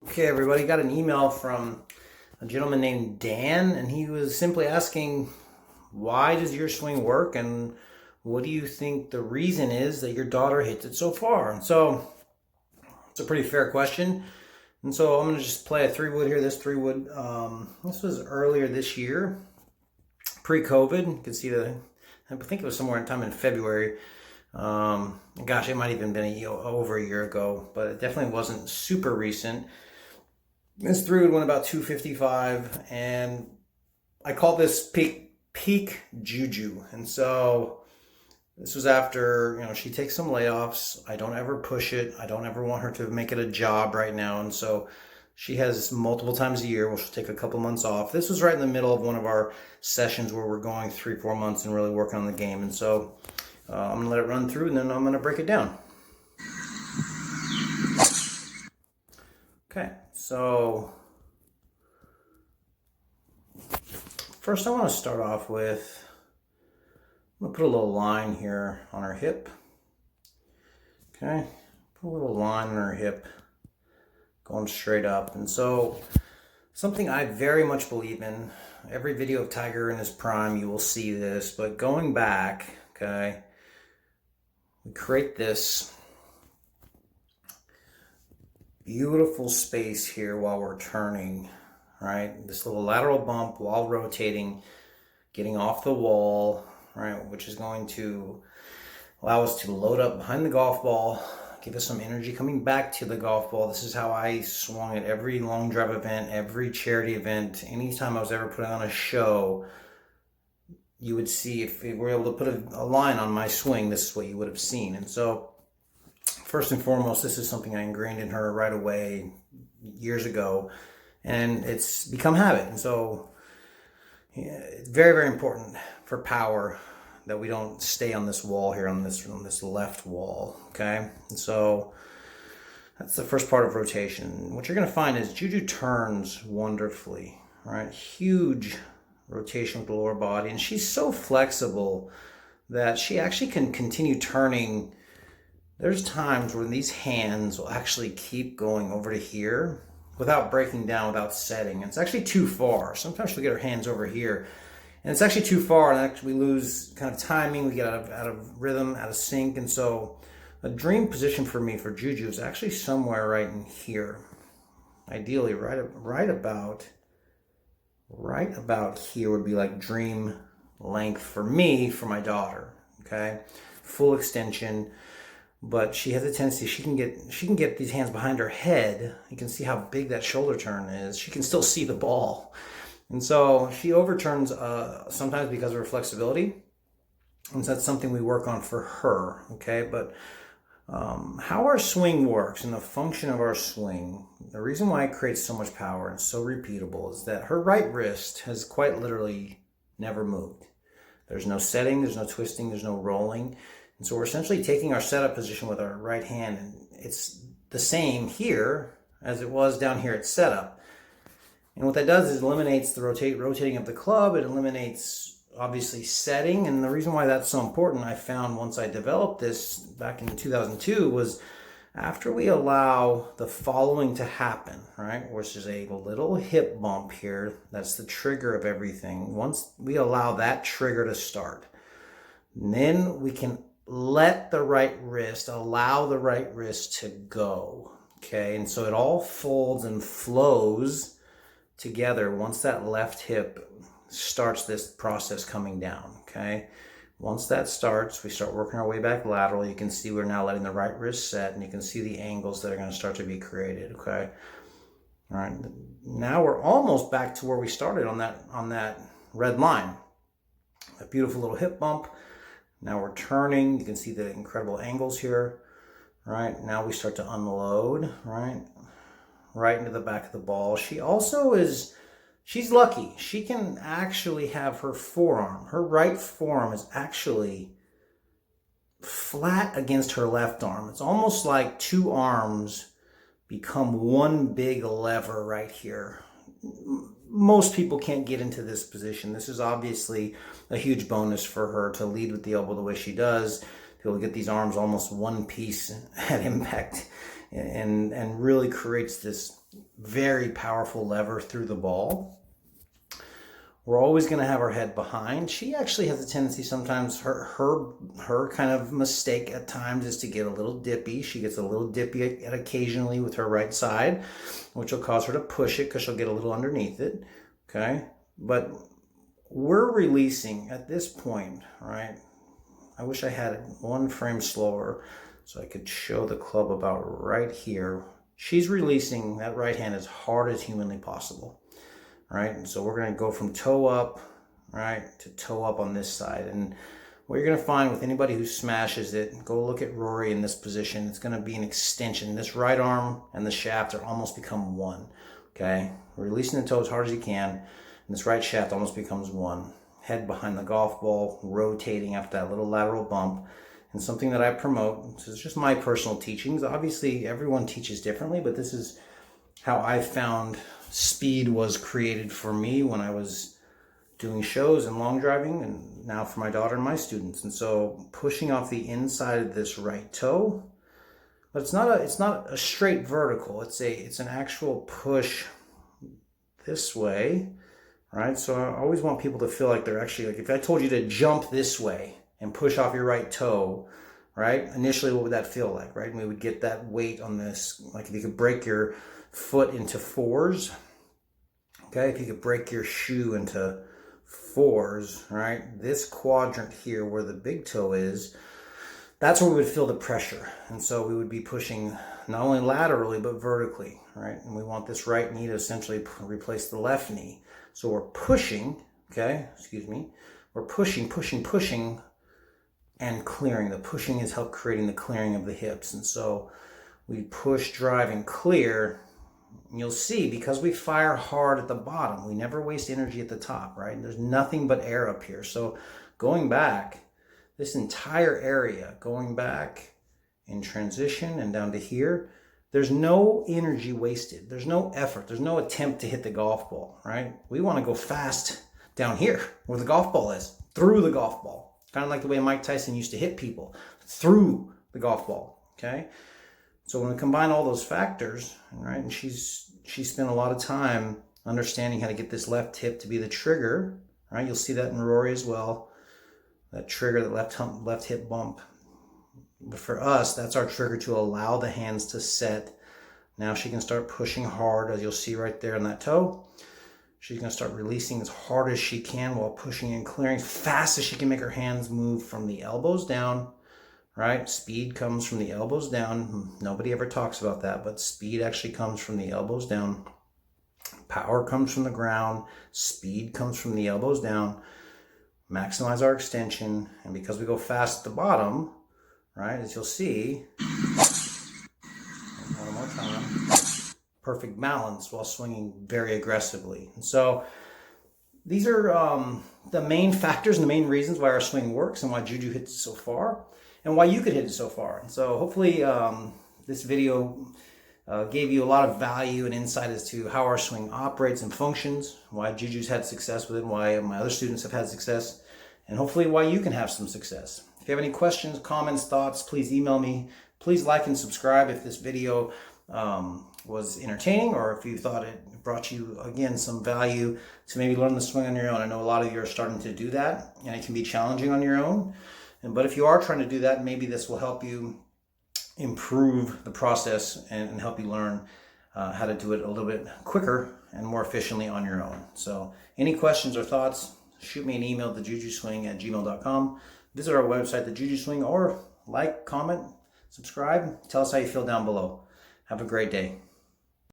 Okay, everybody, got an email from a gentleman named Dan, and he was simply asking, why does your swing work, and what do you think the reason is that your daughter hits it so far? And so it's a pretty fair question. And so I'm going to just play a 3-wood here. This 3-wood, this was earlier this year, pre-COVID. You can see I think it was somewhere in time in February. Gosh, it might even been over a year ago, but it definitely wasn't super recent. This 3-wood went about 255, and I call this peak Juju. And so this was after, she takes some layoffs. I don't ever push it. I don't ever want her to make it a job right now. And so she has multiple times a year where she'll take a couple months off. This was right in the middle of one of our sessions where we're going 3-4 months and really working on the game. And so I'm going to let it run through, and then I'm going to break it down. Okay, so first I want to start off with, I'm going to put a little line here on her hip. Okay, put a little line on her hip going straight up. And so something I very much believe in, every video of Tiger in his prime, you will see this, but going back, okay, we create this beautiful space here while we're turning, right? This little lateral bump while rotating, getting off the wall, right? Which is going to allow us to load up behind the golf ball, give us some energy coming back to the golf ball. This is how I swung at every long drive event, every charity event. Anytime I was ever putting on a show, you would see, if we were able to put a line on my swing, this is what you would have seen. And so first and foremost, this is something I ingrained in her right away years ago, and it's become habit. And so it's very, very important for power that we don't stay on this wall here, on this left wall, okay? And so that's the first part of rotation. What you're going to find is Juju turns wonderfully, right? Huge rotation with the lower body, and she's so flexible that she actually can continue turning. There's times when these hands will actually keep going over to here without breaking down, without setting. It's actually too far. Sometimes she'll get her hands over here, and it's actually too far, and actually we lose kind of timing. We get out of rhythm, out of sync. And so a dream position for me for Juju is actually somewhere right in here. Ideally, right about here would be like dream length for me, for my daughter. Okay, full extension. But she has a tendency, she can get these hands behind her head. You can see how big that shoulder turn is. She can still see the ball. And so she overturns sometimes because of her flexibility. And so that's something we work on for her, okay? But how our swing works and the function of our swing, the reason why it creates so much power and so repeatable is that her right wrist has quite literally never moved. There's no setting, there's no twisting, there's no rolling. And so we're essentially taking our setup position with our right hand, and it's the same here as it was down here at setup. And what that does is eliminates the rotating of the club. It eliminates, obviously, setting. And the reason why that's so important, I found once I developed this back in 2002, was after we allow the following to happen, right, which is a little hip bump here, that's the trigger of everything. Once we allow that trigger to start, then we can allow the right wrist to go, okay? And so it all folds and flows together once that left hip starts this process coming down, okay? Once that starts, we start working our way back lateral. You can see we're now letting the right wrist set, and you can see the angles that are going to start to be created, okay? All right, now we're almost back to where we started on that red line. A beautiful little hip bump. Now we're turning. You can see the incredible angles here, right? Now we start to unload, right into the back of the ball. She also she's lucky. She can actually have her right forearm is actually flat against her left arm. It's almost like two arms become one big lever right here. Most people can't get into this position. This is obviously a huge bonus for her to lead with the elbow the way she does, to be able to get these arms almost one piece at impact, and really creates this very powerful lever through the ball. We're always going to have our head behind. She actually has a tendency sometimes, her kind of mistake at times is to get a little dippy. She gets a little dippy occasionally with her right side, which will cause her to push it because she'll get a little underneath it, okay? But we're releasing at this point, right? I wish I had it one frame slower so I could show the club about right here. She's releasing that right hand as hard as humanly possible. Right, and so we're going to go from toe up, right, to toe up on this side. And what you're going to find with anybody who smashes it, go look at Rory in this position. It's going to be an extension. This right arm and the shaft are almost become one. Okay, releasing the toe as hard as you can, and this right shaft almost becomes one. Head behind the golf ball, rotating after that little lateral bump. And something that I promote, this is just my personal teachings. Obviously, everyone teaches differently, but this is how I found speed was created for me when I was doing shows and long driving, and now for my daughter and my students. And so pushing off the inside of this right toe, but it's not a straight vertical. It's an actual push this way, right? So I always want people to feel like they're actually, like if I told you to jump this way and push off your right toe, right? Initially, what would that feel like, right? And we would get that weight on this, like if you could break your foot into fours, okay, if you could break your shoe into fours, right, this quadrant here where the big toe is, that's where we would feel the pressure. And so we would be pushing not only laterally but vertically, right? And we want this right knee to essentially replace the left knee. So we're pushing, okay, excuse me, we're pushing and clearing. The pushing is help creating the clearing of the hips. And so we push, drive, and clear. And you'll see, because we fire hard at the bottom, we never waste energy at the top, right? There's nothing but air up here. So going back, this entire area, going back in transition and down to here, there's no energy wasted. There's no effort. There's no attempt to hit the golf ball, right? We want to go fast down here where the golf ball is, through the golf ball. Kind of like the way Mike Tyson used to hit people, through the golf ball, okay? So when we combine all those factors, right, and she spent a lot of time understanding how to get this left hip to be the trigger, right? You'll see that in Rory as well, that trigger, that left hip bump. But for us, that's our trigger to allow the hands to set. Now she can start pushing hard, as you'll see right there on that toe. She's going to start releasing as hard as she can while pushing and clearing as fast as she can make her hands move from the elbows down. Right? Speed comes from the elbows down. Nobody ever talks about that, but speed actually comes from the elbows down. Power comes from the ground. Speed comes from the elbows down. Maximize our extension. And because we go fast at the bottom, right, as you'll see, one more time, perfect balance while swinging very aggressively. And so these are the main factors and the main reasons why our swing works and why Juju hits it so far, and why you could hit it so far. And so hopefully this video gave you a lot of value and insight as to how our swing operates and functions, why Juju's had success with it, why my other students have had success, and hopefully why you can have some success. If you have any questions, comments, thoughts, please email me. Please like and subscribe if this video was entertaining, or if you thought it brought you, again, some value to maybe learn the swing on your own. I know a lot of you are starting to do that, and it can be challenging on your own. But if you are trying to do that, maybe this will help you improve the process and help you learn how to do it a little bit quicker and more efficiently on your own. So any questions or thoughts, shoot me an email at thejujuswing@gmail.com. Visit our website, The Juju Swing, or like, comment, subscribe. Tell us how you feel down below. Have a great day.